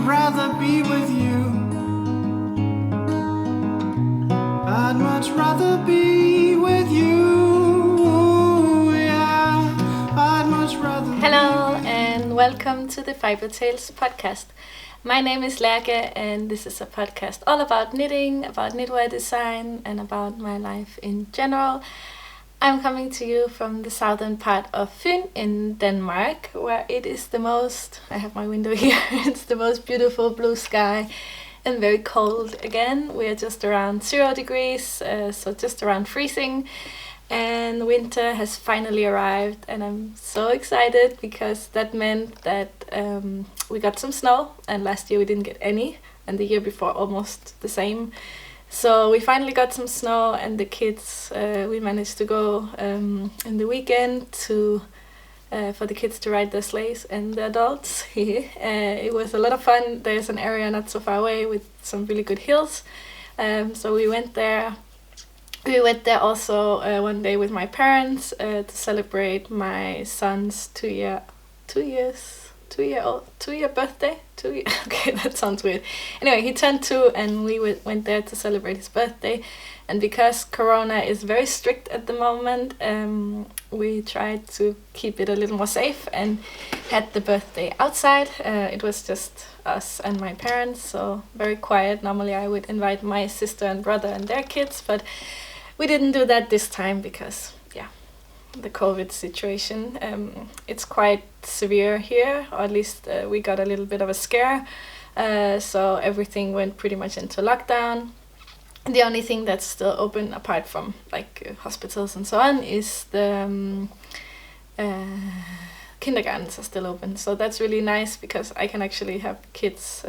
rather be with you. I'd much rather be with you. Yeah, I'd much rather. Hello and welcome to the Fibre Tales podcast. My name is Lærke and this is a podcast all about knitting, about knitwear design and about my life in general. I'm coming to you from the southern part of Fyn in Denmark, where it is the most, I have my window here, it's the most beautiful blue sky and very cold again. We are just around 0 degrees, so just around freezing. And winter has finally arrived and I'm so excited because that meant that we got some snow, and last year we didn't get any and the year before almost the same. So we finally got some snow and the kids, we managed to go in the weekend to for the kids to ride their sleighs and the adults. It was a lot of fun. There's an area not so far away with some really good hills. So we went there. We went there also one day with my parents to celebrate my son's 2 year birthday. Okay, that sounds weird. Anyway, he turned 2 and we went there to celebrate his birthday. And because Corona is very strict at the moment, we tried to keep it a little more safe and had the birthday outside. It was just us and my parents, so very quiet. Normally I would invite my sister and brother and their kids, but we didn't do that this time because, the COVID situation. It's quite severe here, or at least we got a little bit of a scare. So everything went pretty much into lockdown. The only thing that's still open, apart from hospitals and so on, is the kindergartens are still open. So that's really nice because I can actually have kids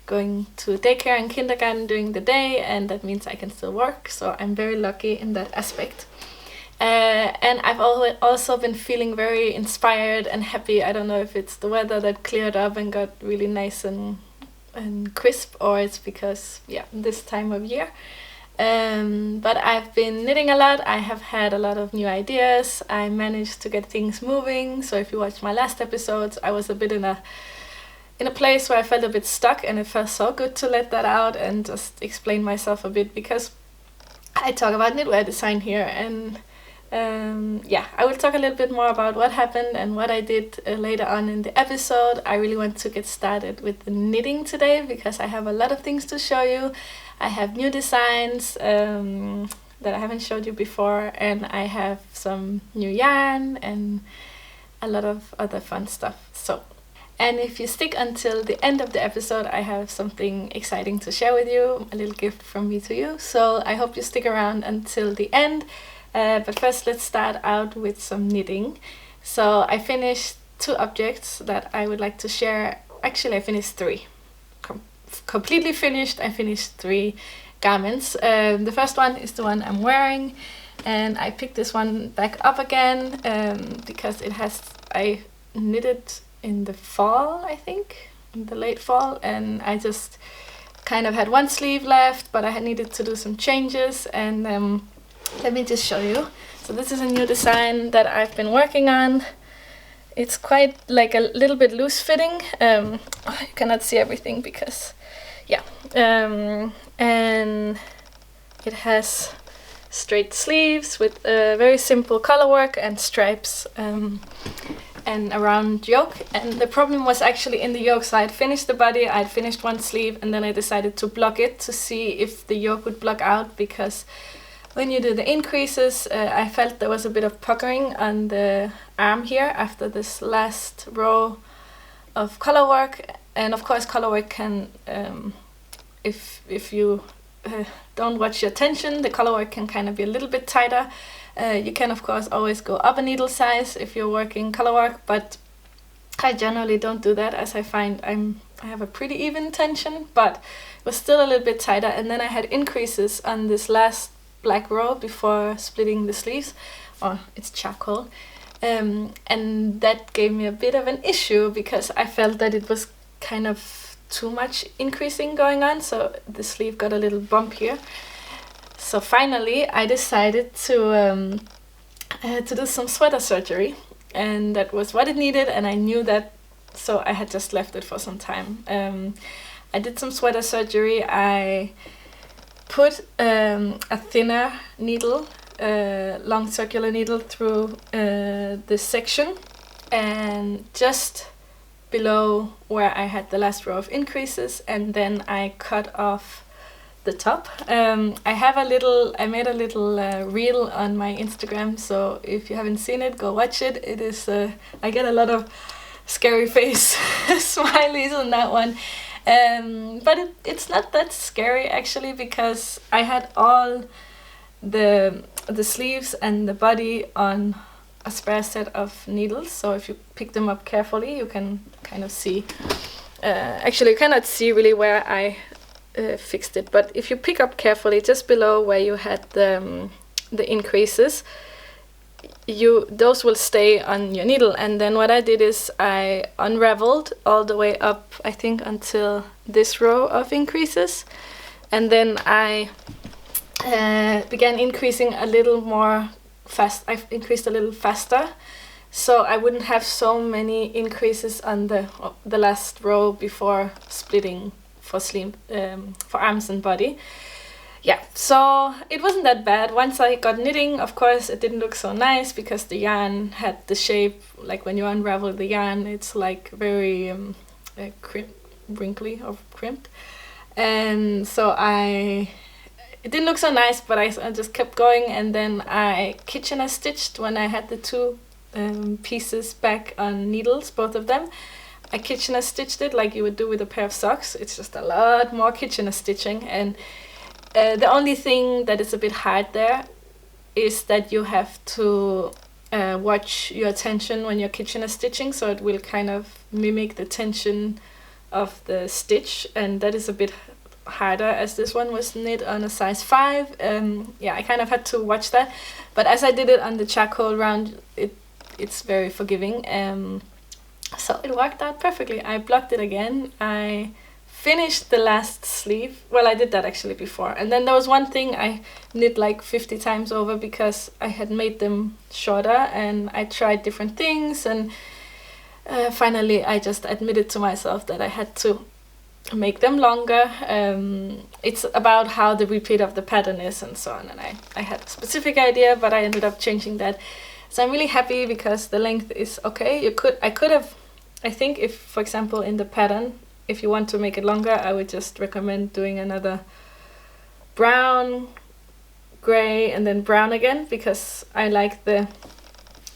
going to daycare and kindergarten during the day, and that means I can still work. So I'm very lucky in that aspect. And I've also been feeling very inspired and happy. I don't know if it's the weather that cleared up and got really nice and crisp, or it's because, this time of year. But I've been knitting a lot. I have had a lot of new ideas. I managed to get things moving. So if you watched my last episodes, I was a bit in a place where I felt a bit stuck, and it felt so good to let that out and just explain myself a bit, because I talk about knitwear design here, and I will talk a little bit more about what happened and what I did later on in the episode. I really want to get started with the knitting today because I have a lot of things to show you. I have new designs that I haven't showed you before, and I have some new yarn and a lot of other fun stuff. And if you stick until the end of the episode, I have something exciting to share with you, a little gift from me to you. So I hope you stick around until the end. But first, let's start out with some knitting. So I finished 2 objects that I would like to share. Actually, I finished 3. Completely finished. I finished 3 garments. The first one is the one I'm wearing, and I picked this one back up again because I knitted in the fall, I think, in the late fall, and I just kind of had one sleeve left, but I had needed to do some changes, and let me just show you. So this is a new design that I've been working on. It's quite like a little bit loose fitting. You cannot see everything because, and it has straight sleeves with very simple color work and stripes and a round yoke. And the problem was actually in the yoke. So I had finished the body, I had finished one sleeve, and then I decided to block it to see if the yoke would block out, because when you do the increases, I felt there was a bit of puckering on the arm here after this last row of color work. And of course color work can, if you don't watch your tension, the color work can kind of be a little bit tighter. You can of course always go up a needle size if you're working color work, but I generally don't do that, as I find I have a pretty even tension, but it was still a little bit tighter. And then I had increases on this last black row before splitting the sleeves, or it's charcoal, and that gave me a bit of an issue because I felt that it was kind of too much increasing going on, so the sleeve got a little bump here. So finally I decided to do some sweater surgery, and that was what it needed, and I knew that so I had just left it for some time. I did some sweater surgery. I put a thinner needle, long circular needle, through this section, and just below where I had the last row of increases, and then I cut off the top. I made a little reel on my Instagram, so if you haven't seen it, go watch it. It is, I get a lot of scary face smileys on that one. But it's not that scary actually, because I had all the sleeves and the body on a spare set of needles, so if you pick them up carefully you can kind of see. Actually you cannot see really where I fixed it, but if you pick up carefully just below where you had the increases, those will stay on your needle. And then what I did is I unraveled all the way up, I think until this row of increases, and then I began increasing a little more fast. I increased a little faster, so I wouldn't have so many increases on the last row before splitting for sleeve, for arms and body. Yeah, so it wasn't that bad. Once I got knitting, of course, it didn't look so nice because the yarn had the shape, like when you unravel the yarn, it's like very wrinkly or crimped. And so it didn't look so nice, but I just kept going, and then I kitchen stitched when I had the two pieces back on needles, both of them. I kitchen stitched it like you would do with a pair of socks. It's just a lot more kitchen stitching, and the only thing that is a bit hard there is that you have to watch your tension when you're kitchen stitching, so it will kind of mimic the tension of the stitch, and that is a bit harder as this one was knit on a size 5. Yeah, I kind of had to watch that, but as I did it on the charcoal round, it's very forgiving. So it worked out perfectly. I blocked it again. I finished the last sleeve. Well, I did that actually before. And then there was one thing I knit like 50 times over because I had made them shorter, and I tried different things, and finally I just admitted to myself that I had to make them longer. It's about how the repeat of the pattern is and so on, and I had a specific idea, but I ended up changing that. So I'm really happy because the length is okay. I could have, I think if, for example, in the pattern, if you want to make it longer, I would just recommend doing another brown, gray, and then brown again, because I like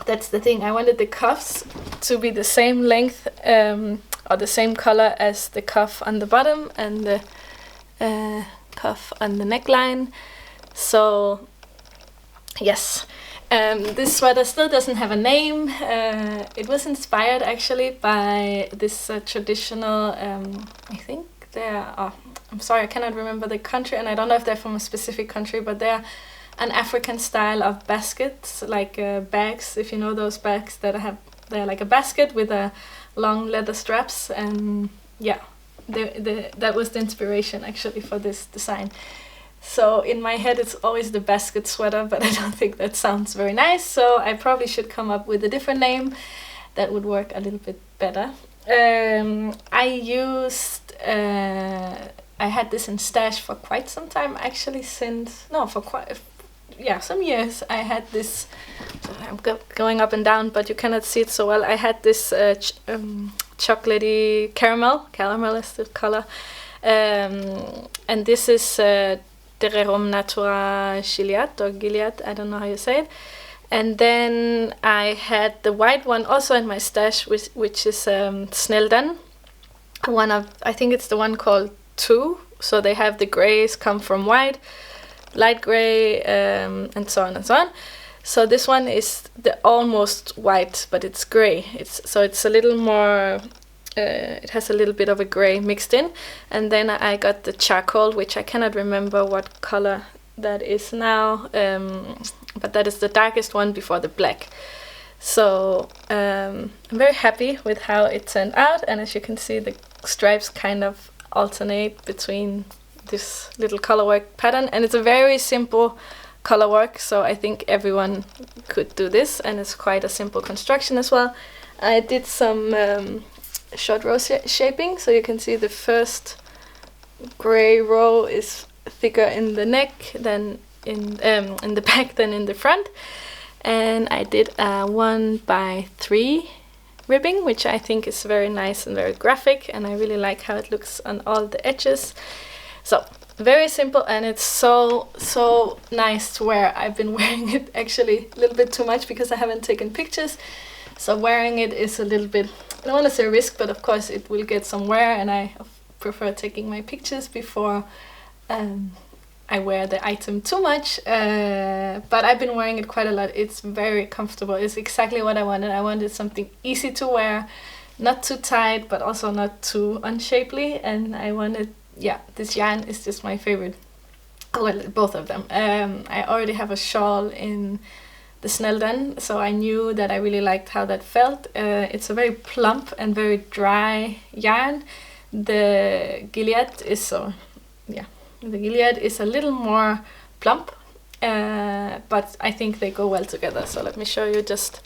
that's the thing. I wanted the cuffs to be the same length or the same color as the cuff on the bottom and the cuff on the neckline. So yes. This sweater still doesn't have a name. It was inspired actually by this traditional, I think I'm sorry, I cannot remember the country, and I don't know if they're from a specific country, but they're an African style of baskets, like bags, if you know those bags they're like a basket with a long leather straps, and yeah, that was the inspiration actually for this design. So in my head it's always the basket sweater, but I don't think that sounds very nice, so I probably should come up with a different name that would work a little bit better. I had this in stash for quite some time actually, some years. I had this, I'm going up and down but you cannot see it so well. I had this chocolatey caramel is the color, and this is the rerum Natura Gilliat or Gilliat, I don't know how you say it. And then I had the white one also in my stash, which is Snældan. I think it's the one called 2. So they have the grays come from white, light gray, and so on and so on. So this one is the almost white, but it's gray. It's a little more. It has a little bit of a gray mixed in, and then I got the charcoal, which I cannot remember what color that is now, but that is the darkest one before the black. So I'm very happy with how it turned out, and as you can see, the stripes kind of alternate between this little colorwork pattern, and it's a very simple colorwork, so I think everyone could do this, and it's quite a simple construction as well. I did some short row shaping. So you can see the first gray row is thicker in the neck than in the back than in the front. And I did a 1x3 ribbing, which I think is very nice and very graphic, and I really like how it looks on all the edges. So very simple, and it's so nice to wear. I've been wearing it actually a little bit too much because I haven't taken pictures, so wearing it is a little bit, I don't want to say risk, but of course it will get some wear, and I prefer taking my pictures before I wear the item too much. But I've been wearing it quite a lot. It's very comfortable. It's exactly what I wanted. I wanted something easy to wear, not too tight, but also not too unshapely, and I wanted, yeah, this yarn is just my favorite. Well, both of them. I already have a shawl in the Snældan, so I knew that I really liked how that felt. It's a very plump and very dry yarn. The Gilliat is the Gilliat is a little more plump, but I think they go well together. So let me show you just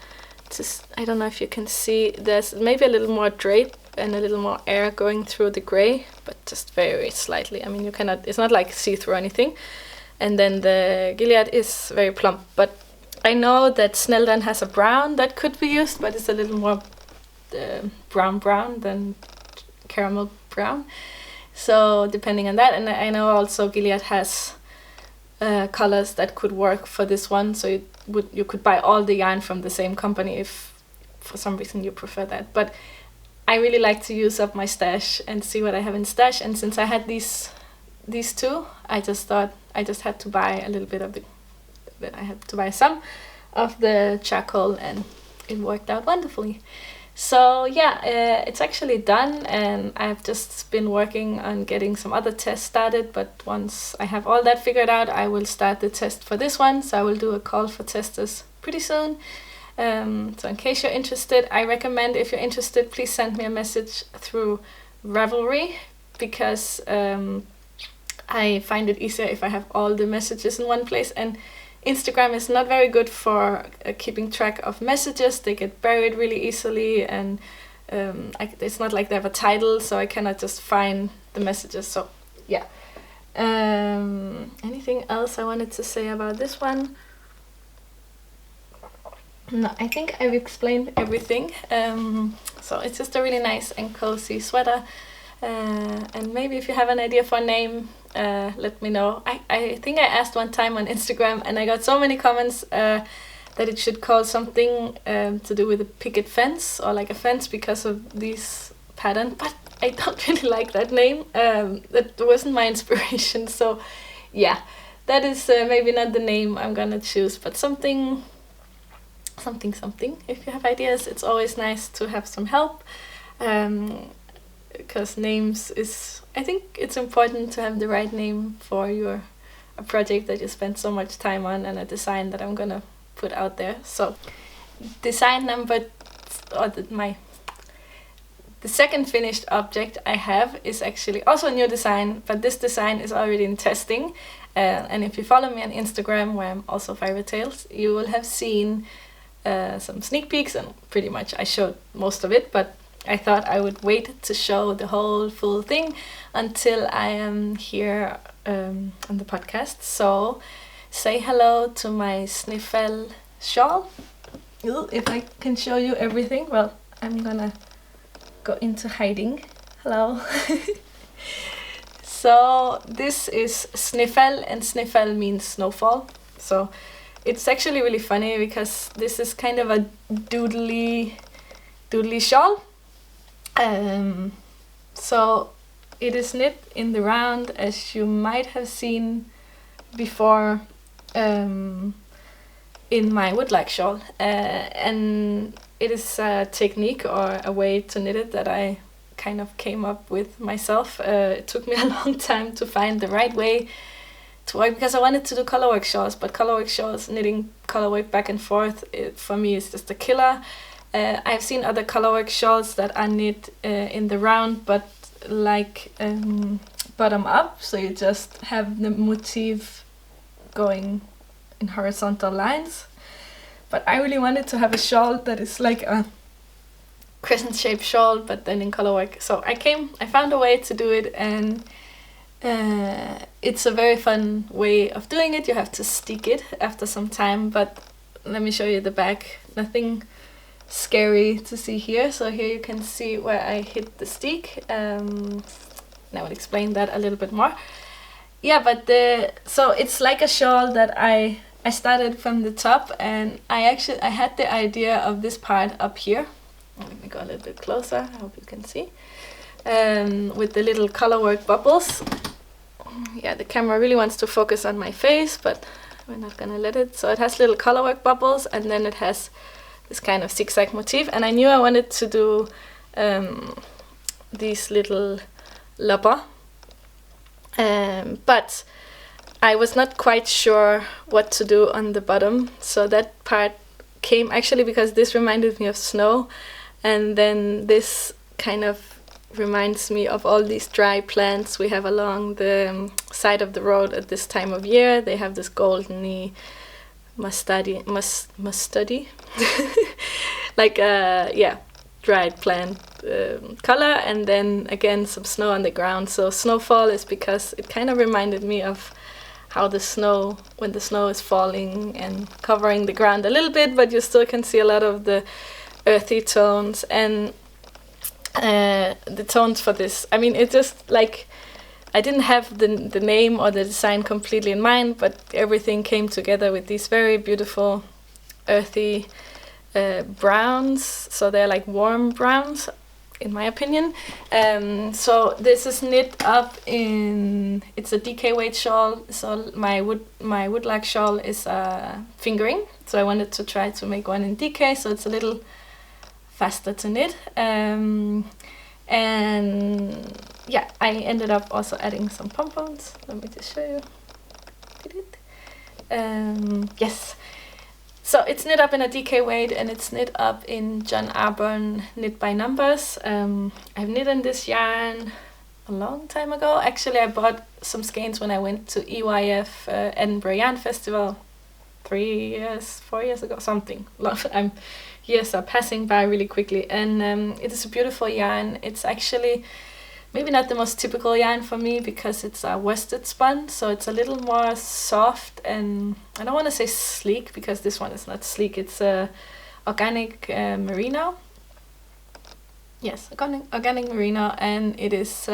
I don't know if you can see, there's maybe a little more drape and a little more air going through the gray, but just very slightly. I mean, you cannot, it's not like see-through or anything. And then the Gilliat is very plump, but I know that Snældan has a brown that could be used, but it's a little more brown than caramel brown. So depending on that, and I know also Gilliat has colors that could work for this one, so you could buy all the yarn from the same company if for some reason you prefer that. But I really like to use up my stash and see what I have in stash, and since I had these two, I just thought I just had to buy a little bit of it. I had to buy some of the charcoal, and it worked out wonderfully. So yeah, it's actually done, and I've just been working on getting some other tests started, but once I have all that figured out, I will start the test for this one. So I will do a call for testers pretty soon. So in case you're interested, I recommend, if you're interested, please send me a message through Ravelry, because I find it easier if I have all the messages in one place, and Instagram is not very good for keeping track of messages. They get buried really easily, and it's not like they have a title, so I cannot just find the messages. So yeah. Anything else I wanted to say about this one? No, I think I've explained everything. So it's just a really nice and cozy sweater. And maybe if you have an idea for a name, let me know. I think I asked one time on Instagram, and I got so many comments that it should call something to do with a picket fence, or like a fence, because of these pattern, but I don't really like that name. That wasn't my inspiration, so yeah, that is maybe not the name I'm gonna choose, but something. If you have ideas, it's always nice to have some help. Because names is, I think it's important to have the right name for a project that you spend so much time on, and a design that I'm gonna put out there. So design number, or the second finished object I have is actually also a new design, but this design is already in testing. And if you follow me on Instagram, where I'm also Fibre Tales, you will have seen some sneak peeks, and pretty much I showed most of it, but I thought I would wait to show the whole full thing until I am here on the podcast. So say hello to my Sniffel shawl. If I can show you everything, well, I'm gonna go into hiding. Hello. So this is Sniffel, and Sniffel means snowfall. So it's actually really funny because this is kind of a doodly shawl. So it is knit in the round, as you might have seen before in my woodlark shawl, and it is a technique or a way to knit it that I kind of came up with myself. It took me a long time to find the right way to work, because I wanted to do colorwork shawls, but colorwork shawls, knitting colorwork back and forth, for me is just a killer. I've seen other colorwork shawls that are knit in the round, but like bottom up, so you just have the motif going in horizontal lines. But I really wanted to have a shawl that is like a crescent-shaped shawl, but then in color work. So I found a way to do it, and it's a very fun way of doing it. You have to stick it after some time, but let me show you the back. Nothing scary to see here. So here you can see where I hit the stick. And I will explain that a little bit more. Yeah, but so it's like a shawl that I started from the top, and I had the idea of this part up here. Let me go a little bit closer. I hope you can see. With the little colorwork bubbles. Yeah, the camera really wants to focus on my face, but we're not gonna let it. So it has little colorwork bubbles, and then it has this kind of zigzag motif. And I knew I wanted to do these little loppe, but I was not quite sure what to do on the bottom. So that part came actually because this reminded me of snow, and then this kind of reminds me of all these dry plants we have along the side of the road at this time of year. They have this goldeny mustardy like dried plant color, and then again some snow on the ground. So snowfall is because it kind of reminded me of how the snow, when the snow is falling and covering the ground a little bit, but you still can see a lot of the earthy tones. And the tones for this, I mean, it just like, I didn't have the name or the design completely in mind, but everything came together with these very beautiful earthy browns. So they're like warm browns, in my opinion. So this is knit up in, it's a DK weight shawl. So my woodlark shawl is fingering. So I wanted to try to make one in DK, so it's a little faster to knit. And yeah, I ended up also adding some pom-poms. Let me just show you. Yes. So it's knit up in a DK weight, and it's knit up in John Arbon knit by numbers. I've knit in this yarn a long time ago. Actually, I bought some skeins when I went to EYF Edinburgh Yarn Festival 4 years ago, something. Years are passing by really quickly, and it is a beautiful yarn. It's actually maybe not the most typical yarn for me because it's a worsted spun, so it's a little more soft, and I don't want to say sleek because this one is not sleek. It's organic merino. Yes, organic merino, and it is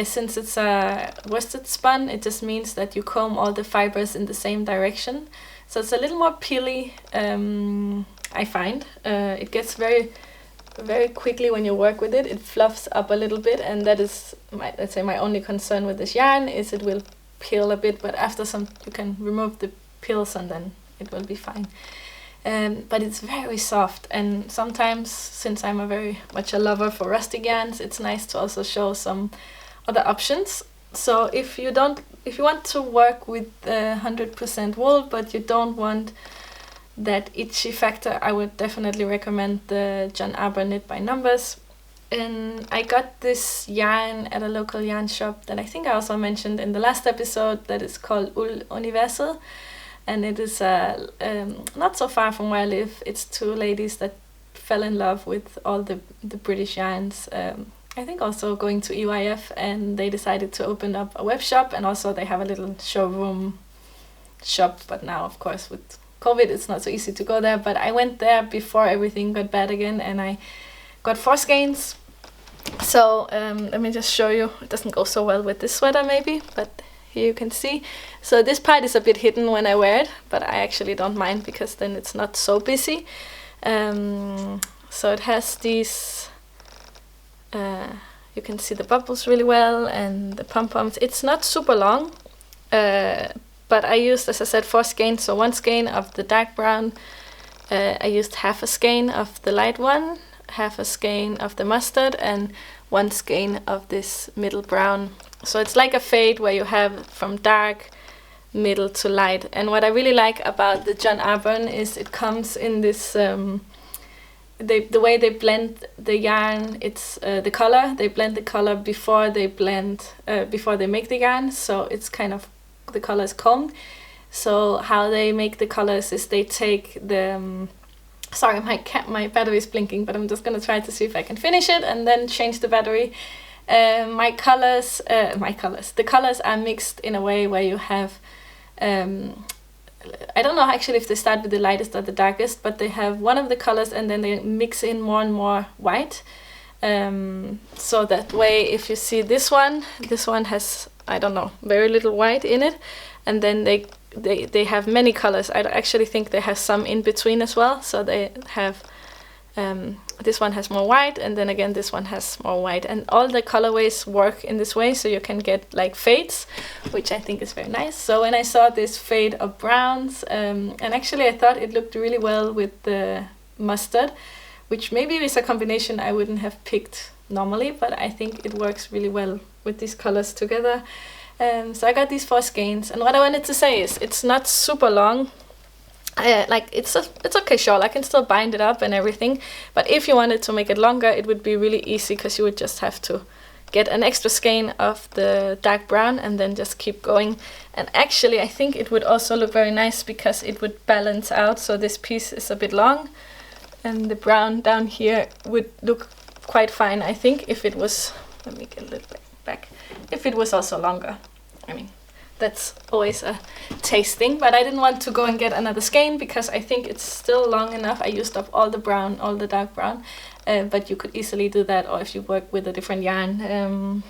since it's a worsted spun, it just means that you comb all the fibers in the same direction. So it's a little more peely, I find. It gets very, very quickly when you work with it. It fluffs up a little bit, and that is my only concern with this yarn is it will peel a bit, but after some you can remove the peels and then it will be fine. But it's very soft, and sometimes, since I'm very much a lover for rustic yarns, it's nice to also show some other options. So if you want to work with 100% wool, but you don't want that itchy factor, I would definitely recommend the John Arbon knit by numbers. And I got this yarn at a local yarn shop that I think I also mentioned in the last episode, that is called Ulduniverset, and it is not so far from where I live. It's two ladies that fell in love with all the British yarns. I think also going to EYF, and they decided to open up a web shop, and also they have a little showroom shop, but now of course with COVID it's not so easy to go there. But I went there before everything got bad again, and I got 4 skeins. So let me just show you. It doesn't go so well with this sweater maybe, but here you can see. So this part is a bit hidden when I wear it, but I actually don't mind because then it's not so busy. So it has these, you can see the bubbles really well, and the pom-poms. It's not super long, but I used, as I said, 4 skeins. So 1 skein of the dark brown, I used half a skein of the light one, half a skein of the mustard, and 1 skein of this middle brown. So it's like a fade where you have from dark, middle to light. And what I really like about the John Arbon is it comes in this, the way they blend the yarn, it's the color. They blend the color before they make the yarn. So it's kind of, the color is combed. So how they make the colors is they take the Sorry, my battery is blinking, but I'm just gonna try to see if I can finish it and then change the battery. The colors are mixed in a way where you have, I don't know actually if they start with the lightest or the darkest, but they have one of the colors and then they mix in more and more white. So that way, if you see this one has, I don't know, very little white in it, and then they have many colors. I actually think they have some in between as well. So they have, this one has more white, and then again this one has more white, and all the colorways work in this way, so you can get like fades, which I think is very nice. So when I saw this fade of browns, and actually I thought it looked really well with the mustard, which maybe is a combination I wouldn't have picked normally, but I think it works really well with these colors together. So I got these 4 skeins, and what I wanted to say is it's not super long. Like it's okay shawl, I can still bind it up and everything, but if you wanted to make it longer, it would be really easy, because you would just have to get an extra skein of the dark brown and then just keep going. And actually I think it would also look very nice because it would balance out, so this piece is a bit long and the brown down here would look quite fine, I think, if it was, let me get a little bit back, if it was also longer. I mean, that's always a taste thing, but I didn't want to go and get another skein because I think it's still long enough. I used up all the brown, all the dark brown, but you could easily do that, or if you work with a different yarn.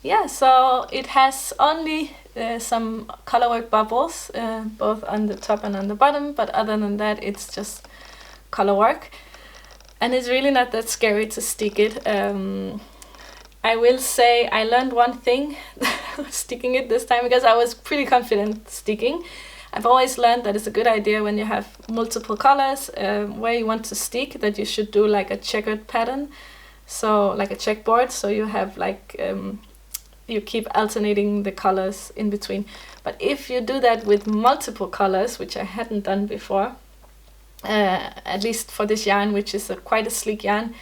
Yeah, so it has only some colorwork bubbles, both on the top and on the bottom, but other than that it's just colorwork, and it's really not that scary to stick it. I will say I learned one thing sticking it this time, because I was pretty confident sticking. I've always learned that it's a good idea when you have multiple colors where you want to stick, that you should do like a checkered pattern, so like a checkboard, so you have like you keep alternating the colors in between. But if you do that with multiple colors, which I hadn't done before, at least for this yarn, which is quite a sleek yarn,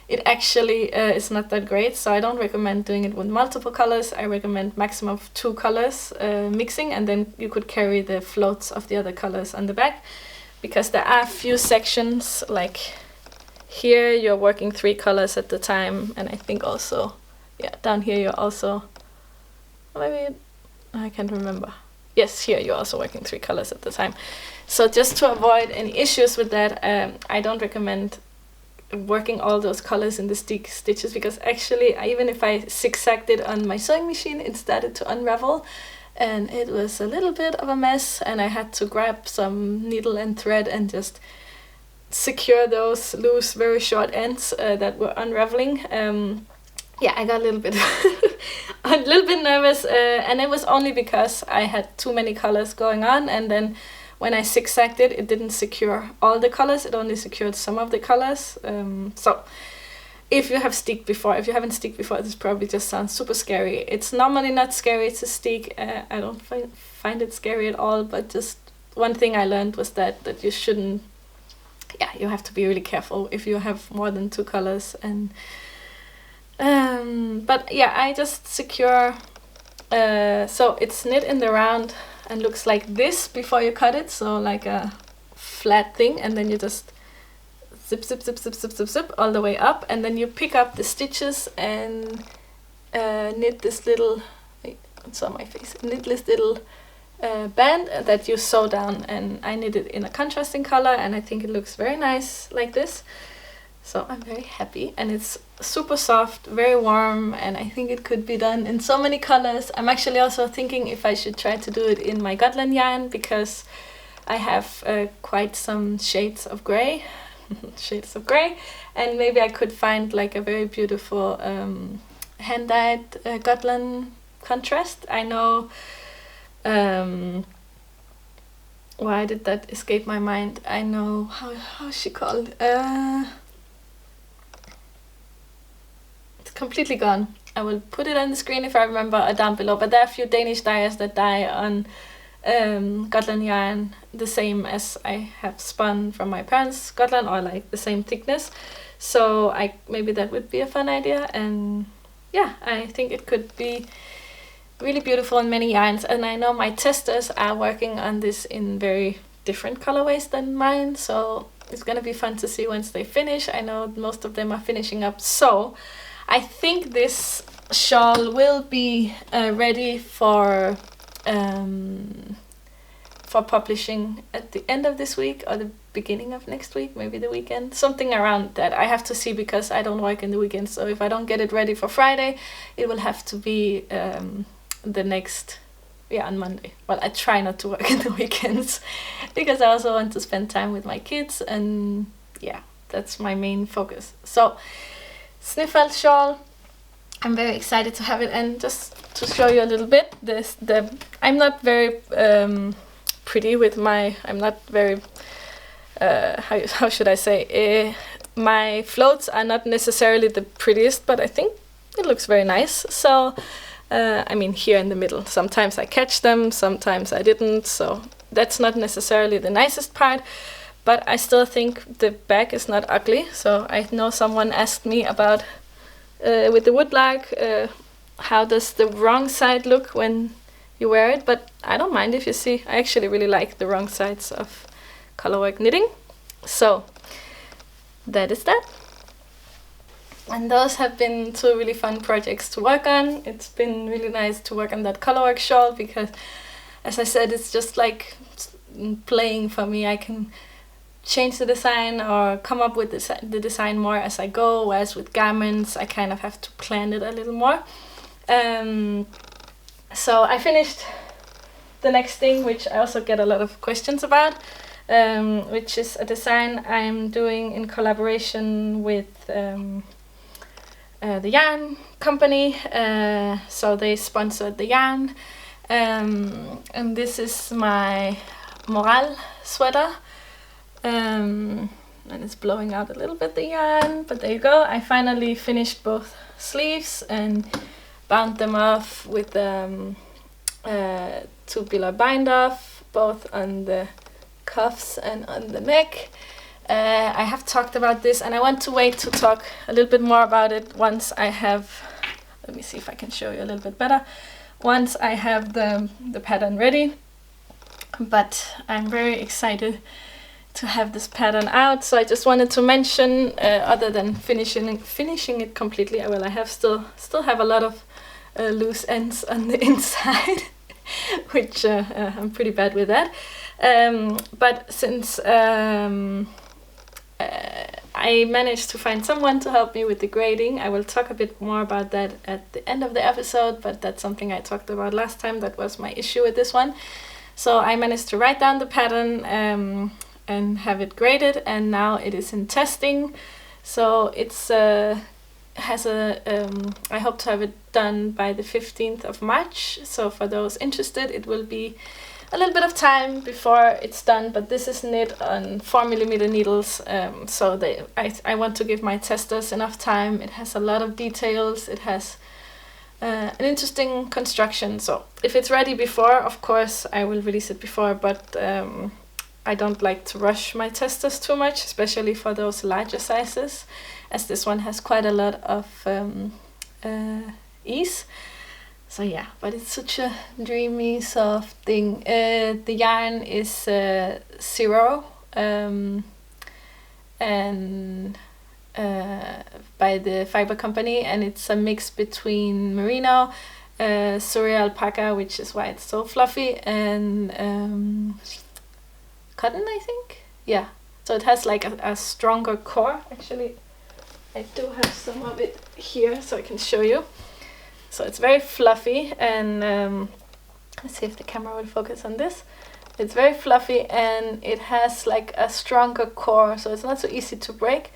it actually is not that great. So I don't recommend doing it with multiple colors. I recommend maximum of 2 colors mixing, and then you could carry the floats of the other colors on the back, because there are a few sections, like here you're working 3 colors at the time, and I think also, yeah, down here you're also, maybe, I can't remember. Yes, here you're also working 3 colors at the time. So just to avoid any issues with that, I don't recommend working all those colors in the stitches, because actually even if I zigzagged it on my sewing machine, it started to unravel and it was a little bit of a mess, and I had to grab some needle and thread and just secure those loose, very short ends that were unraveling. Yeah, I got a little bit nervous, and it was only because I had too many colors going on, and then when I zigzagged it, it didn't secure all the colors, it only secured some of the colors. So if you have sticked before, if you haven't sticked before, this probably just sounds super scary. It's normally not scary to stick. I don't find it scary at all, but just one thing I learned was that you shouldn't, yeah, you have to be really careful if you have more than 2 colors. And but yeah, I just secure, so it's knit in the round and looks like this before you cut it, so like a flat thing, and then you just zip, zip, zip, zip, zip, zip, zip all the way up, and then you pick up the stitches and knit this little, it's on my face, knit this little band that you sew down, and I knit it in a contrasting color, and I think it looks very nice like this. So I'm very happy, and it's super soft, very warm, and I think it could be done in so many colors. I'm actually also thinking if I should try to do it in my Gotland yarn, because I have quite some shades of grey, and maybe I could find like a very beautiful hand-dyed Gotland contrast. I know, why did that escape my mind? I know, how is she called? Completely gone. I will put it on the screen if I remember, or down below, but there are a few Danish dyers that dye on Gotland yarn the same as I have spun from my parents' Gotland, or like the same thickness, so maybe that would be a fun idea. And yeah, I think it could be really beautiful in many yarns, and I know my testers are working on this in very different colorways than mine, so it's gonna be fun to see once they finish. I know most of them are finishing up, so I think this shawl will be ready for publishing at the end of this week or the beginning of next week, maybe the weekend, something around that. I have to see because I don't work in the weekend, so if I don't get it ready for Friday, it will have to be the next, on Monday. Well, I try not to work in the weekends because I also want to spend time with my kids, and yeah, that's my main focus. So Sniffel shawl, I'm very excited to have it. And just to show you a little bit, I'm not very pretty with I'm not very how should I say, my floats are not necessarily the prettiest, but I think it looks very nice. So I mean, here in the middle, sometimes I catch them, sometimes I didn't, so that's not necessarily the nicest part, but I still think the back is not ugly. So I know someone asked me about with the woodlark, how does the wrong side look when you wear it, but I don't mind if you see. I actually really like the wrong sides of colorwork knitting. So that is that. And those have been two really fun projects to work on. It's been really nice to work on that colorwork shawl because, as I said, it's just like playing for me. I can change the design or come up with the design more as I go, whereas with garments I kind of have to plan it a little more. So I finished the next thing, which I also get a lot of questions about, which is a design I'm doing in collaboration with the yarn company. So they sponsored the yarn, and this is my Morel Sweater, and it's blowing out a little bit the yarn, but there you go. I finally finished both sleeves and bound them off with tubular bind off, both on the cuffs and on the neck. I have talked about this, and I want to wait to talk a little bit more about it once I have, let me see if I can show you a little bit better, once I have the pattern ready. But I'm very excited to have this pattern out, so I just wanted to mention, other than finishing it completely, I have still have a lot of loose ends on the inside, which I'm pretty bad with that. But since I managed to find someone to help me with the grading, I will talk a bit more about that at the end of the episode, but that's something I talked about last time. That was my issue with this one. So I managed to write down the pattern and have it graded, and now it is in testing. So it's I hope to have it done by the 15th of March. So for those interested, it will be a little bit of time before it's done, but this is knit on 4mm needles, so I want to give my testers enough time. It has a lot of details, it has an interesting construction, so if it's ready before, of course I will release it before, but I don't like to rush my testers too much, especially for those larger sizes, as this one has quite a lot of ease. So yeah, but it's such a dreamy, soft thing. The yarn is Cirro, and by the Fibre Company, and it's a mix between merino, Surrey alpaca, which is why it's so fluffy, and cotton, I think. Yeah, so it has like a stronger core. Actually, I do have some of it here, so I can show you. So it's very fluffy, and let's see if the camera will focus on this. It's very fluffy, and it has like a stronger core, so it's not so easy to break,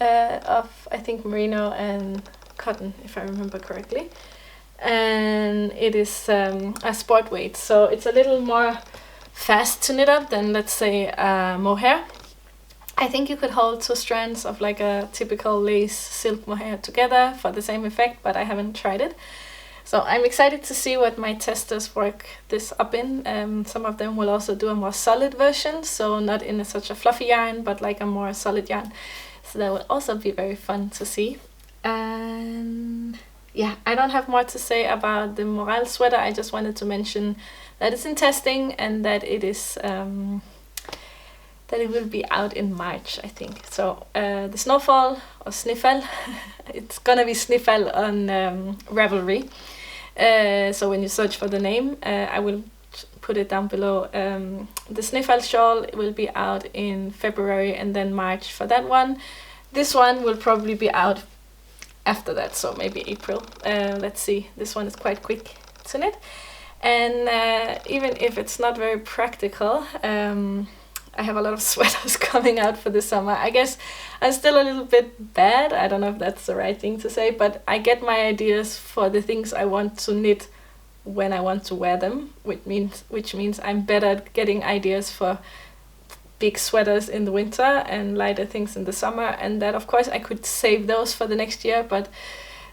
of I think merino and cotton, if I remember correctly. And it is a sport weight, so it's a little more fast to knit up than, let's say, mohair. I think you could hold 2 strands of like a typical lace silk mohair together for the same effect, but I haven't tried it. So I'm excited to see what my testers work this up in. Some of them will also do a more solid version, so not in such a fluffy yarn, but like a more solid yarn. So that will also be very fun to see. And yeah, I don't have more to say about the Morel Sweater. I just wanted to mention that it's in testing, and that it is that it will be out in March, I think. So the Snowfall or Sniffel, it's gonna be Sniffel on Ravelry. So when you search for the name, I will put it down below. The Sniffel shawl will be out in February and then March for that one. This one will probably be out after that, so maybe April. Let's see, this one is quite quick to knit. And even if it's not very practical, I have a lot of sweaters coming out for the summer. I guess I'm still a little bit bad. I don't know if that's the right thing to say, but I get my ideas for the things I want to knit when I want to wear them, which means I'm better at getting ideas for big sweaters in the winter and lighter things in the summer. And that, of course, I could save those for the next year, but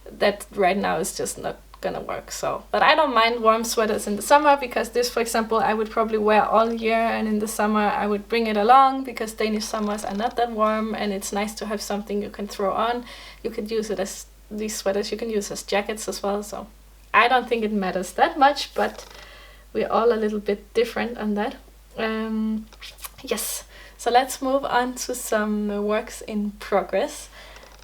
that right now is just not gonna work. So, but I don't mind warm sweaters in the summer, because this, for example, I would probably wear all year, and in the summer I would bring it along because Danish summers are not that warm, and it's nice to have something you can throw on. You could use it as these sweaters, you can use as jackets as well. So I don't think it matters that much, but we're all a little bit different on that. Yes, so let's move on to some works in progress.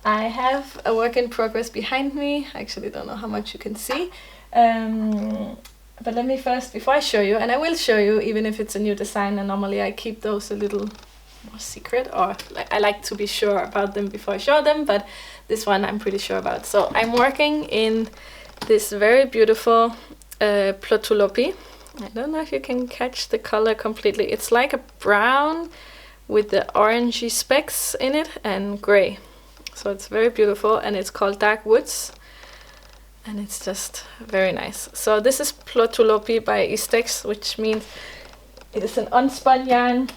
I have a work in progress behind me. I actually don't know how much you can see. But let me first, before I show you, and I will show you even if it's a new design, and normally I keep those a little more secret, or I like to be sure about them before I show them, but this one I'm pretty sure about. So I'm working in this very beautiful Plötulopi. I don't know if you can catch the color completely. It's like a brown with the orangey specks in it and gray. So it's very beautiful, and it's called Dark Woods, and it's just very nice. So this is Plötulopi by Istex, which means it is an unspun yarn.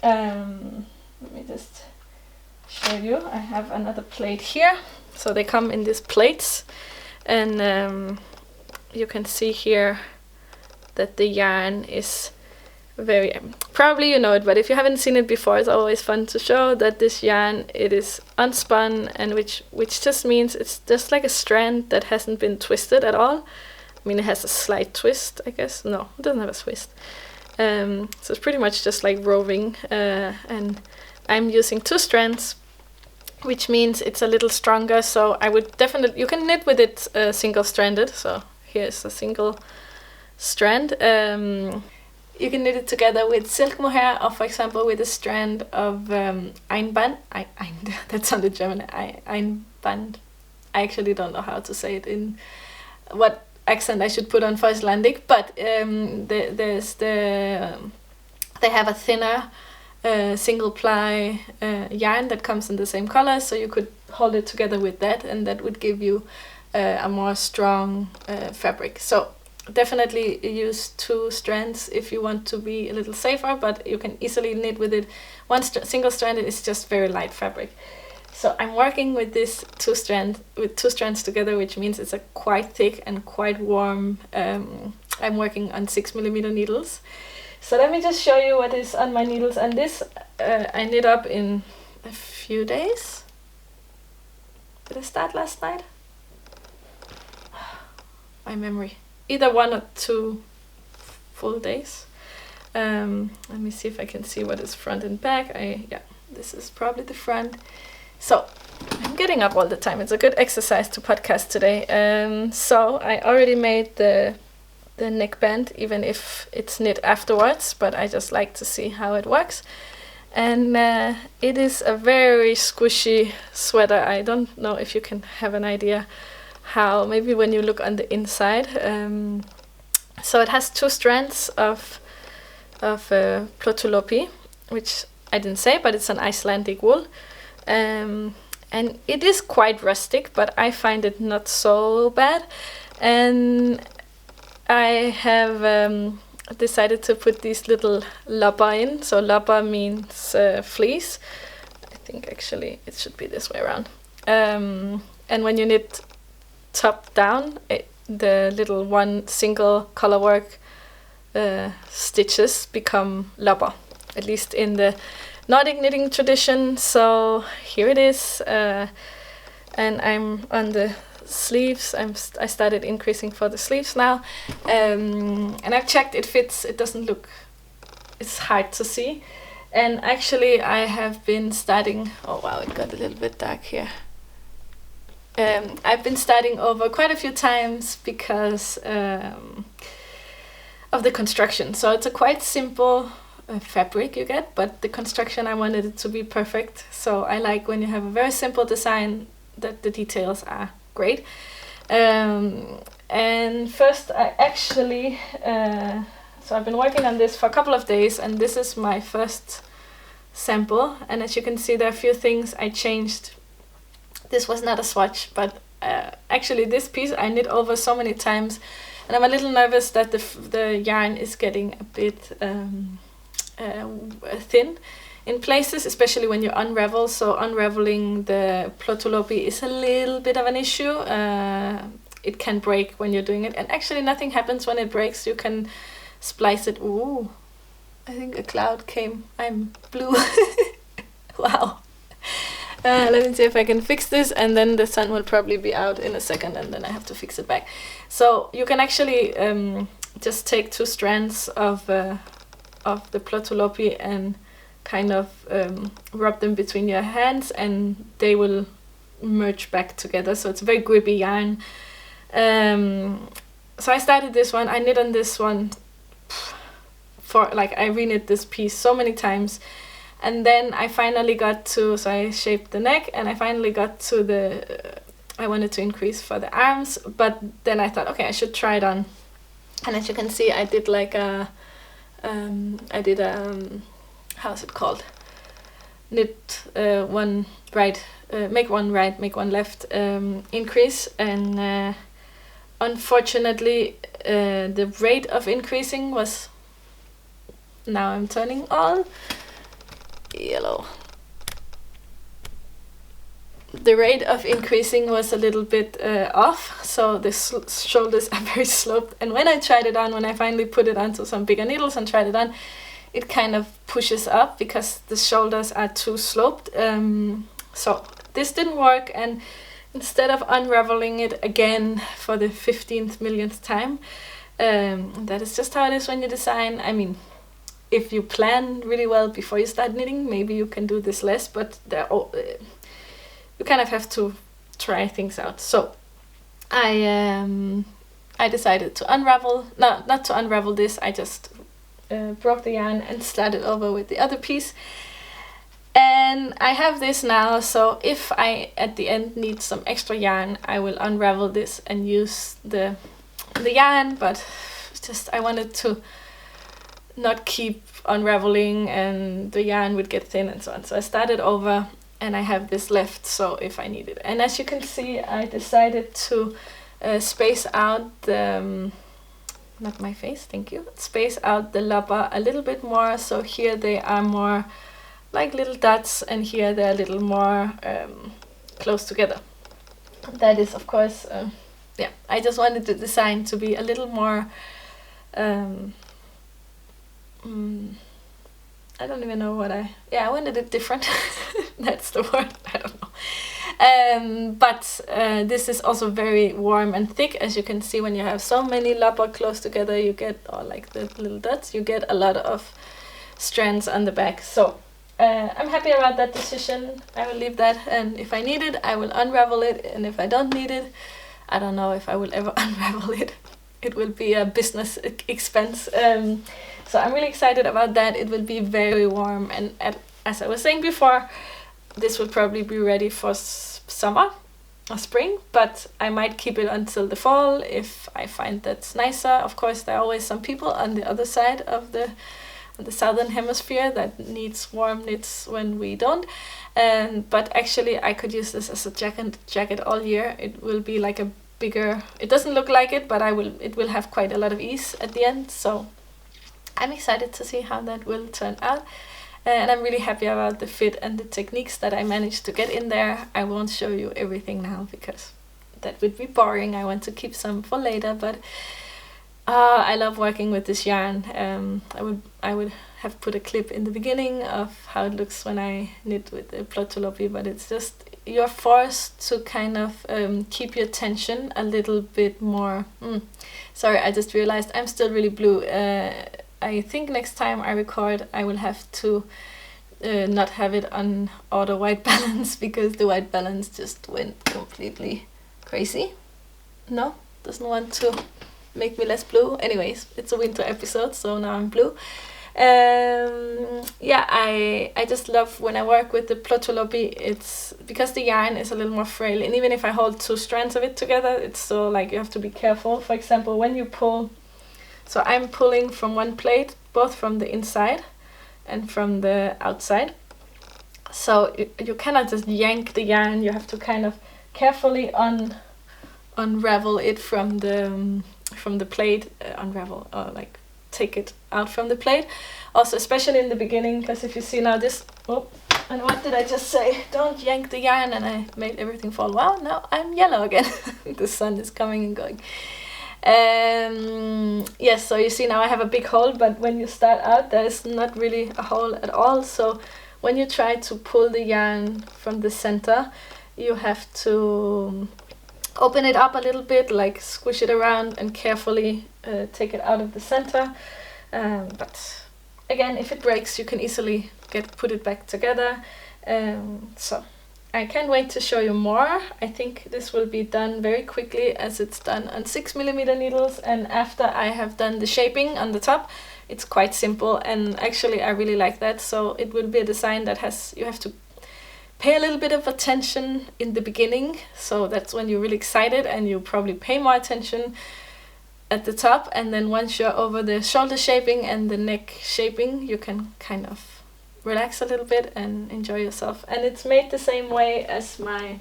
Let me just show you. I have another plate here. So they come in these plates, and you can see here that the yarn is very, probably you know it, but if you haven't seen it before, it's always fun to show that this yarn, it is unspun, and which just means it's just like a strand that hasn't been twisted at all. I mean, it has a slight twist, I guess. No, it doesn't have a twist. So it's pretty much just like roving, and I'm using 2 strands, which means it's a little stronger. So I would definitely, you can knit with it single-stranded. So here's a single strand. You can knit it together with silk mohair, or for example with a strand of Einband. That sounded German. Einband. I actually don't know how to say it in what accent I should put on for Icelandic, but they have a thinner single ply yarn that comes in the same color, so you could hold it together with that, and that would give you a more strong fabric. So definitely use 2 strands if you want to be a little safer, but you can easily knit with it. One single stranded is just very light fabric. So I'm working with this 2 strands together, which means it's a quite thick and quite warm. I'm working on 6mm needles. So let me just show you what is on my needles. And this I knit up in a few days. Did I start last night? My memory. Either 1 or 2 full days. Let me see if I can see what is front and back. Yeah, this is probably the front. So I'm getting up all the time. It's a good exercise to podcast today. So I already made the neckband, even if it's knit afterwards, but I just like to see how it works. And it is a very squishy sweater. I don't know if you can have an idea how, maybe when you look on the inside. So it has 2 strands of Plötulopi, which I didn't say, but it's an Icelandic wool. And it is quite rustic, but I find it not so bad. And I have decided to put these little Loppe in. So Loppe means fleece. I think actually it should be this way around. And when you knit top down, the little one single color work stitches become Loppe, at least in the Nordic knitting tradition. So here it is, and I'm on the sleeves. I started increasing for the sleeves now, and I've checked it fits. It doesn't look, it's hard to see, And actually I have been starting, oh wow, it got a little bit dark here. I've been starting over quite a few times because of the construction. So it's a quite simple fabric you get, but the construction, I wanted it to be perfect. So I like when you have a very simple design that the details are great. And first I actually, so I've been working on this for a couple of days, and this is my first sample. And as you can see, there are a few things I changed. This was not a swatch, but actually this piece I knit over so many times, and I'm a little nervous that the yarn is getting a bit thin in places, especially when you unravel. So unraveling the Plötulopi is a little bit of an issue. It can break when you're doing it, and actually nothing happens when it breaks. You can splice it. Ooh, I think a cloud came. I'm blue. Wow. Let me see if I can fix this, and then the sun will probably be out in a second, and then I have to fix it back. So you can actually just take 2 strands of the Plötulopi and kind of rub them between your hands, and they will merge back together. So it's a very grippy yarn. So I started this one. I knit on this one for I reknit this piece so many times. And then I finally got to, so I shaped the neck, and I finally got to I wanted to increase for the arms, but then I thought, okay, I should try it on. And as you can see, I did how's it called? Knit one right, make one right, make one left increase. And unfortunately, the rate of increasing was, now I'm turning on, yellow. The rate of increasing was a little bit off, so the shoulders are very sloped. And when I tried it on, when I finally put it onto some bigger needles and tried it on, it kind of pushes up because the shoulders are too sloped. So this didn't work, and instead of unraveling it again for the 15th millionth time, that is just how it is when you design. I mean, if you plan really well before you start knitting, maybe you can do this less, but you kind of have to try things out. So I decided to unravel, no, not to unravel this, I just broke the yarn and started over with the other piece. And I have this now, so if I at the end need some extra yarn, I will unravel this and use the yarn, but just I wanted to not keep unraveling and the yarn would get thin and so on. So I started over, and I have this left, so if I need it. And as you can see, I decided to space out the, not my face, thank you, space out the Loppe a little bit more. So here they are more like little dots, and here they're a little more close together. That is, of course, yeah, I just wanted the design to be a little more I don't even know what I wanted it different. That's the word, I don't know. But this is also very warm and thick. As you can see, when you have so many Loppe close together, you get, or like the little dots, you get a lot of strands on the back. So I'm happy about that decision. I will leave that, and if I need it, I will unravel it, and if I don't need it, I don't know if I will ever unravel it. It will be a business expense. So I'm really excited about that. It will be very warm, and as I was saying before, this will probably be ready for summer or spring, but I might keep it until the fall if I find that's nicer. Of course, there are always some people on the other side of the southern hemisphere that needs warm knits when we don't. But actually I could use this as a jacket all year. It will be like a bigger, it doesn't look like it, but it will have quite a lot of ease at the end. So I'm excited to see how that will turn out. And I'm really happy about the fit and the techniques that I managed to get in there. I won't show you everything now because that would be boring. I want to keep some for later, but I love working with this yarn. I would have put a clip in the beginning of how it looks when I knit with the Plötulopi, but it's just, you're forced to kind of keep your tension a little bit more. Sorry, I just realized I'm still really blue. I think next time I record, I will have to not have it on auto white balance because the white balance just went completely crazy. No, doesn't want to make me less blue. Anyways, it's a winter episode, so now I'm blue. Yeah, I just love when I work with the Plötulopi. It's because the yarn is a little more frail, and even if I hold 2 strands of it together, it's still like you have to be careful. For example, when you pull, so I'm pulling from one plate, both from the inside and from the outside. So you cannot just yank the yarn. You have to kind of carefully unravel it from the plate, unravel or like take it out from the plate. Also, especially in the beginning, because if you see now this, oh, and what did I just say? Don't yank the yarn, and I made everything fall. Wow, now I'm yellow again. The sun is coming and going. Yes, so you see now I have a big hole, but when you start out, there's not really a hole at all. So when you try to pull the yarn from the center, you have to open it up a little bit, like squish it around and carefully take it out of the center. But again, if it breaks, you can easily put it back together. So I can't wait to show you more. I think this will be done very quickly as it's done on 6mm needles, and after I have done the shaping on the top, it's quite simple, and actually I really like that. So it will be a design that you have to pay a little bit of attention in the beginning, so that's when you're really excited, and you probably pay more attention at the top, and then once you're over the shoulder shaping and the neck shaping, you can kind of relax a little bit and enjoy yourself. And it's made the same way as my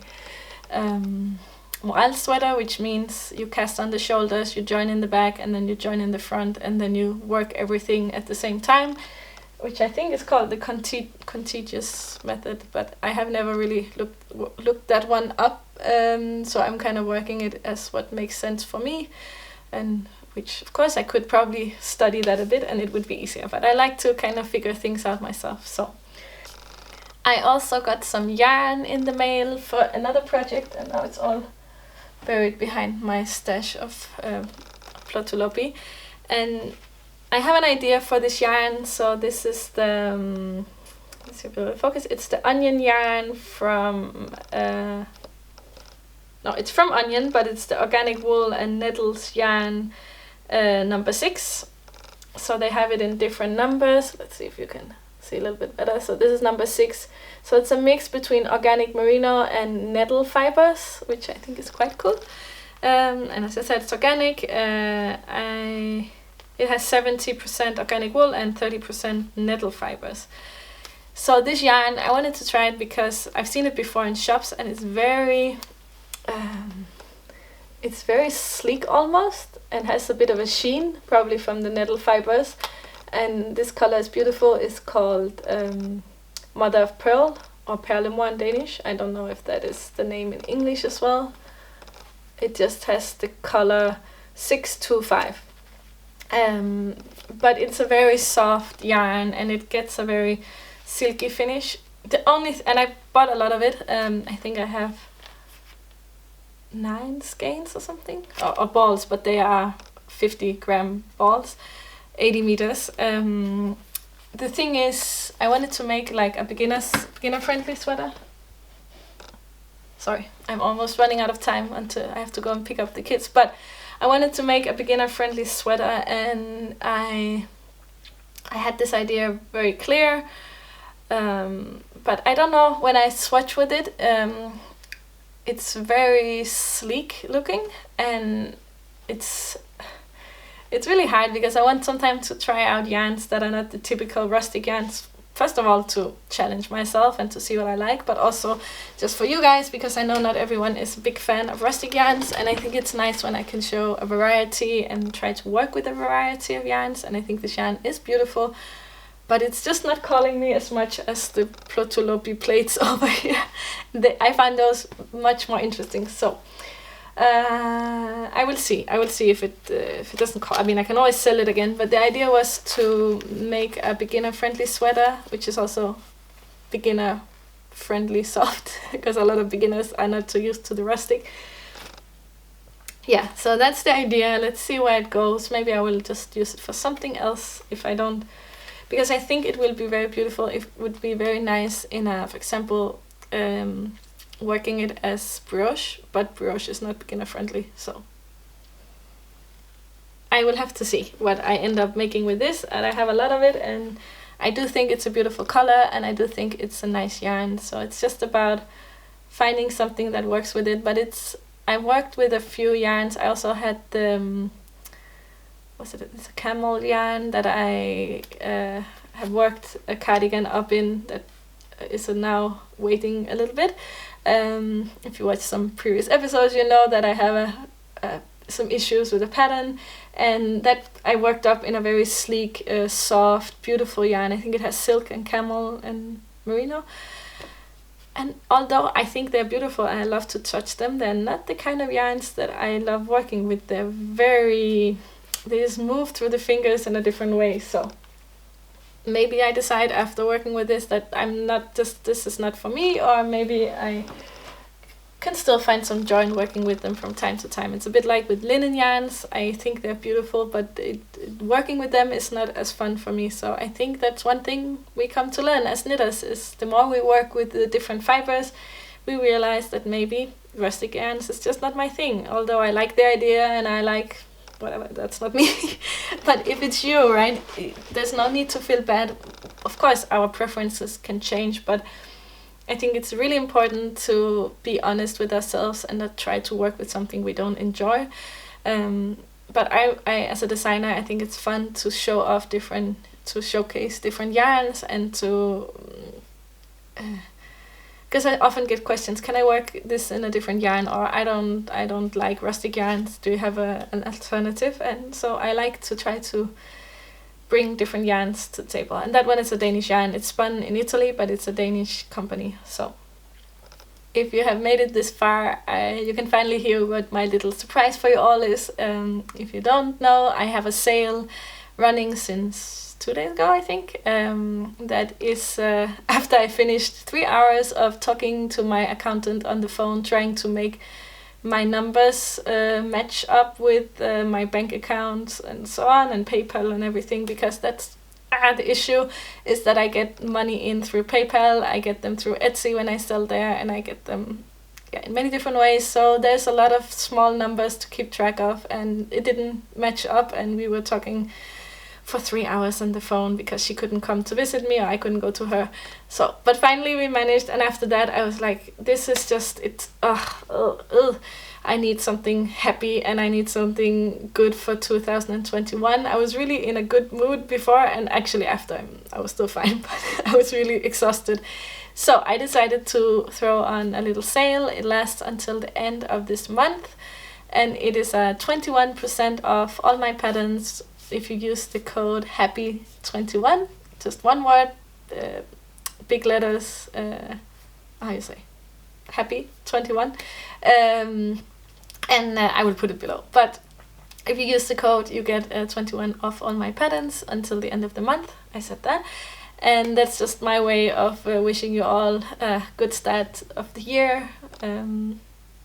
Morel Sweater, which means you cast on the shoulders, you join in the back, and then you join in the front, and then you work everything at the same time, which I think is called the contiguous method, but I have never really looked that one up, so I'm kind of working it as what makes sense for me, and which of course I could probably study that a bit and it would be easier, but I like to kind of figure things out myself. So I also got some yarn in the mail for another project, and now it's all buried behind my stash of Plötulopi, and I have an idea for this yarn. So this is the let's see if it'll focus. It's the onion yarn from no, it's from onion, but it's the organic wool and nettles yarn number 6. So they have it in different numbers. Let's see if you can see a little bit better. So this is number 6. So it's a mix between organic merino and nettle fibers, which I think is quite cool. And as I said, it's organic. It has 70% organic wool and 30% nettle fibers. So this yarn, I wanted to try it because I've seen it before in shops, and it's very sleek almost, and has a bit of a sheen, probably from the nettle fibers. And this color is beautiful. It's called Mother of Pearl, or perlemor in Danish. I don't know if that is the name in English as well. It just has the color 625. But it's a very soft yarn, and it gets a very silky finish. And I bought a lot of it. I think I have 9 skeins or something, or balls, but they are 50-gram balls, 80 meters. The thing is, I wanted to make like a beginner-friendly sweater. Sorry, I'm almost running out of time until I have to go and pick up the kids, but I wanted to make a beginner-friendly sweater, and I had this idea very clear, but I don't know, when I swatch with it, it's very sleek looking, and it's really hard because I want sometimes to try out yarns that are not the typical rustic yarns. First of all, to challenge myself and to see what I like, but also just for you guys, because I know not everyone is a big fan of rustic yarns, and I think it's nice when I can show a variety and try to work with a variety of yarns. And I think this yarn is beautiful, but it's just not calling me as much as the Plötulopi plates over here. I find those much more interesting. So I will see if it doesn't call. I mean, I can always sell it again, but the idea was to make a beginner-friendly sweater, which is also beginner-friendly soft, because a lot of beginners are not so used to the rustic. Yeah, so that's the idea. Let's see where it goes. Maybe I will just use it for something else if I don't because I think it will be very beautiful. It would be very nice in a, for example, working it as brioche, but brioche is not beginner friendly, so I will have to see what I end up making with this, and I have a lot of it, and I do think it's a beautiful color, and I do think it's a nice yarn, so it's just about finding something that works with it. But I worked with a few yarns. I also had the it's a camel yarn that I have worked a cardigan up in, that is now waiting a little bit. If you watch some previous episodes, you know that I have some issues with the pattern, and that I worked up in a very sleek, soft, beautiful yarn. I think it has silk and camel and merino. And although I think they're beautiful and I love to touch them, they're not the kind of yarns that I love working with. They just move through the fingers in a different way. So maybe I decide after working with this that this is not for me, or maybe I can still find some joy in working with them from time to time. It's a bit like with linen yarns. I think they're beautiful, but working with them is not as fun for me. So I think that's one thing we come to learn as knitters, is the more we work with the different fibers, we realize that maybe rustic yarns is just not my thing. Although I like the idea and I like whatever, that's not me. But if it's you, right, there's no need to feel bad. Of course, our preferences can change, but I think it's really important to be honest with ourselves and not try to work with something we don't enjoy. But I as a designer, I think it's fun to to showcase different yarns, and to because I often get questions, can I work this in a different yarn, or I don't like rustic yarns, do you have an alternative? And so I like to try to bring different yarns to the table. And that one is a Danish yarn. It's spun in Italy, but it's a Danish company. So if you have made it this far, you can finally hear what my little surprise for you all is. If you don't know, I have a sale running since 2 days ago, I think. That is after I finished 3 hours of talking to my accountant on the phone, trying to make my numbers match up with my bank account and so on, and PayPal and everything, because that's the issue, is that I get money in through PayPal, I get them through Etsy when I sell there, and I get them in many different ways. So there's a lot of small numbers to keep track of, and it didn't match up, and we were talking for 3 hours on the phone because she couldn't come to visit me, or I couldn't go to her. So, but finally we managed, and after that I was like, this is just, I need something happy, and I need something good for 2021. I was really in a good mood before, and actually after I was still fine, but I was really exhausted. So I decided to throw on a little sale. It lasts until the end of this month, and it is a 21% off all my patterns if you use the code HAPPY21, just one word, big letters, how you say, HAPPY21, and I will put it below. But if you use the code, you get 21 off all my patterns until the end of the month. I said that. And that's just my way of wishing you all a good start of the year.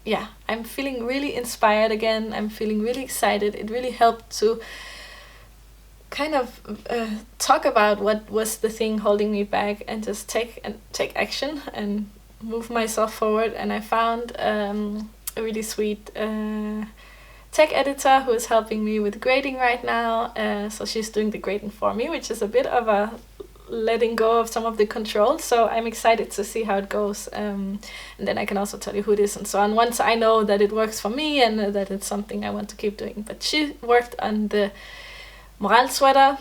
Yeah, I'm feeling really inspired again. I'm feeling really excited. It really helped to kind of talk about what was the thing holding me back, and just take action and move myself forward. And I found a really sweet tech editor who is helping me with grading right now. So she's doing the grading for me, which is a bit of a letting go of some of the control. So I'm excited to see how it goes. And then I can also tell you who it is and so on, once I know that it works for me and that it's something I want to keep doing. But she worked on the Morel Sweater,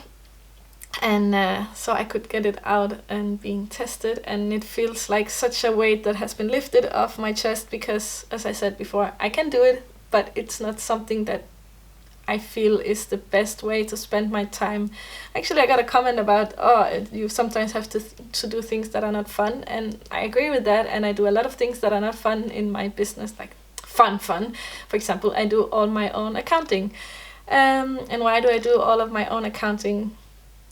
and so I could get it out and being tested, and it feels like such a weight that has been lifted off my chest, because as I said before, I can do it, but it's not something that I feel is the best way to spend my time. Actually, I got a comment about, you sometimes have to do things that are not fun, and I agree with that, and I do a lot of things that are not fun in my business, like fun. For example, I do all my own accounting. And why do I do all of my own accounting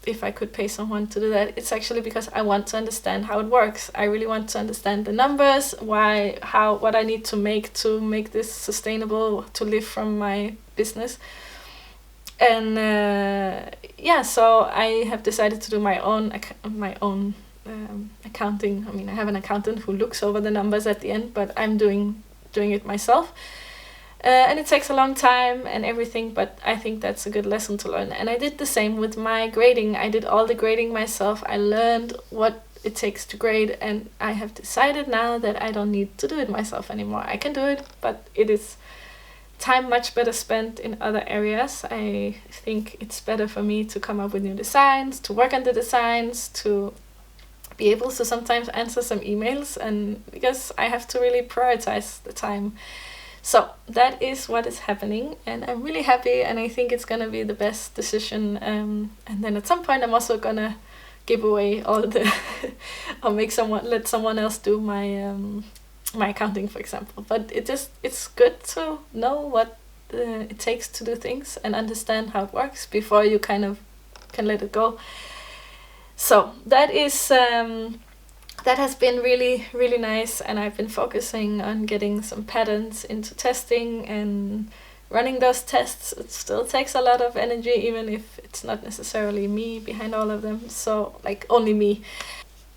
if I could pay someone to do that? It's actually because I want to understand how it works. I really want to understand the numbers, what I need to make this sustainable, to live from my business. And yeah, so I have decided to do my own accounting. I mean, I have an accountant who looks over the numbers at the end, but I'm doing it myself. And it takes a long time and everything, but I think that's a good lesson to learn. And I did the same with my grading. I did all the grading myself. I learned what it takes to grade, and I have decided now that I don't need to do it myself anymore. I can do it, but it is time much better spent in other areas. I think it's better for me to come up with new designs, to work on the designs, to be able to sometimes answer some emails, and because I have to really prioritize the time. So that is what is happening, and I'm really happy, and I think it's gonna be the best decision. And then at some point I'm also gonna give away all the or let someone else do my my accounting, for example. But it's good to know what it takes to do things and understand how it works before you kind of can let it go. So that is that has been really, really nice, and I've been focusing on getting some patterns into testing and running those tests. It still takes a lot of energy, even if it's not necessarily me behind all of them, so like only me.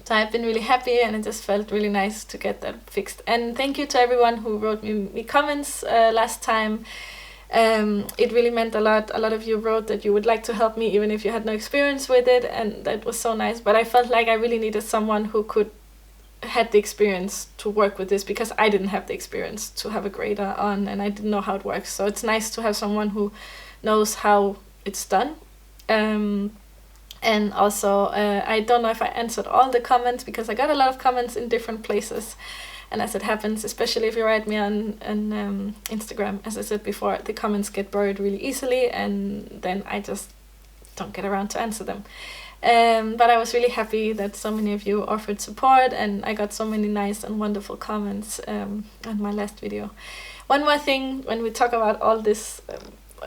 So I've been really happy, and it just felt really nice to get that fixed. And thank you to everyone who wrote me comments last time. It really meant a lot. A lot of you wrote that you would like to help me even if you had no experience with it, and that was so nice. But I felt like I really needed someone who had the experience to work with this, because I didn't have the experience to have a grader on, and I didn't know how it works. So it's nice to have someone who knows how it's done. And also, I don't know if I answered all the comments, because I got a lot of comments in different places. And as it happens, especially if you write me on Instagram, as I said before, the comments get buried really easily, and then I just don't get around to answer them. But I was really happy that so many of you offered support, and I got so many nice and wonderful comments on my last video. One more thing, when we talk about all this,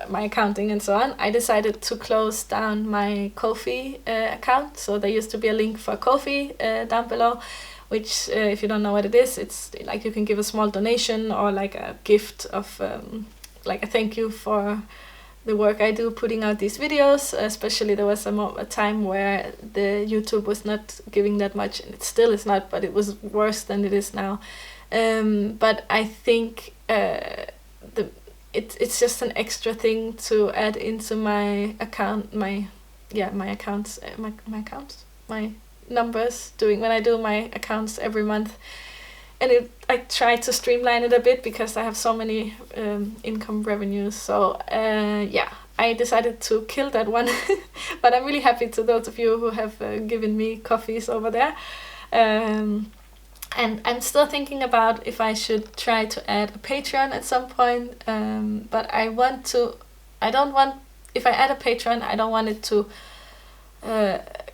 my accounting and so on, I decided to close down my Ko-fi account. So there used to be a link for Ko-fi down below, which if you don't know what it is, it's like you can give a small donation or like a gift of like a thank you for the work I do putting out these videos. Especially there was a time where the YouTube was not giving that much, and it still is not, but it was worse than it is now. But I think it's just an extra thing to add into my account, my numbers when I do my accounts every month. And I try to streamline it a bit because I have so many income revenues. So yeah, I decided to kill that one. But I'm really happy to those of you who have given me coffees over there. And I'm still thinking about if I should try to add a Patreon at some point. But if I add a Patreon, I don't want it to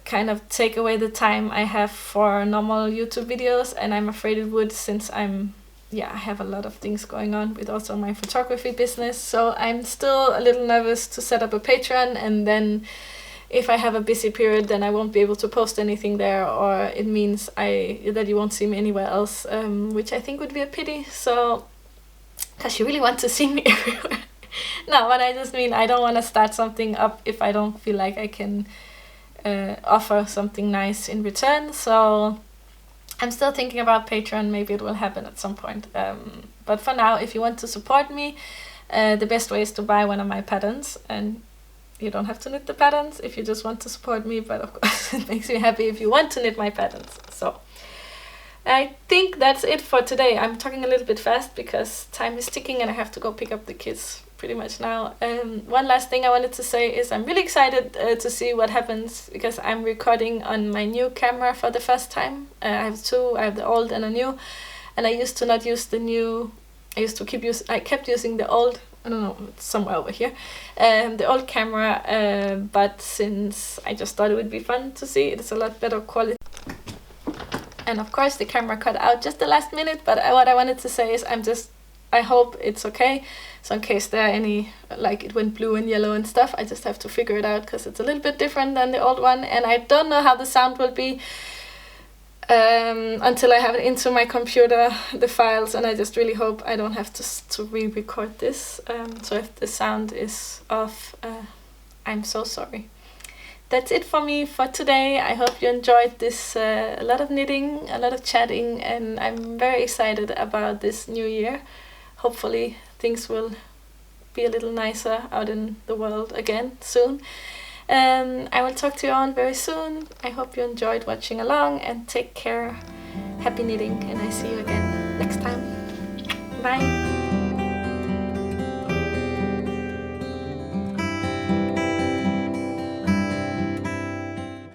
kind of take away the time I have for normal YouTube videos, and I'm afraid it would, since I have a lot of things going on with also my photography business. So I'm still a little nervous to set up a Patreon, and then if I have a busy period, then I won't be able to post anything there, or it means that you won't see me anywhere else, which I think would be a pity. So, because you really want to see me everywhere. No, but I just mean I don't want to start something up if I don't feel like I can offer something nice in return. So I'm still thinking about Patreon. Maybe it will happen at some point. But for now, if you want to support me, the best way is to buy one of my patterns, and you don't have to knit the patterns if you just want to support me, but of course it makes me happy if you want to knit my patterns. So I think that's it for today. I'm talking a little bit fast because time is ticking and I have to go pick up the kids pretty much now. One last thing I wanted to say is I'm really excited to see what happens, because I'm recording on my new camera for the first time. I have two. I have the old and a new, and I used to not use the new. I kept using the old. I don't know, it's somewhere over here. The old camera, but since I just thought it would be fun to see, it's a lot better quality. And of course the camera cut out just the last minute, but what I wanted to say is I hope it's okay. So in case there are any, like it went blue and yellow and stuff, I just have to figure it out because it's a little bit different than the old one, and I don't know how the sound will be until I have it into my computer, the files, and I just really hope I don't have to re-record this. So if the sound is off, I'm so sorry. That's it for me for today. I hope you enjoyed this, a lot of knitting, a lot of chatting, and I'm very excited about this new year. Hopefully things will be a little nicer out in the world again soon. I will talk to you all very soon. I hope you enjoyed watching along, and take care. Happy knitting, and I see you again next time. Bye!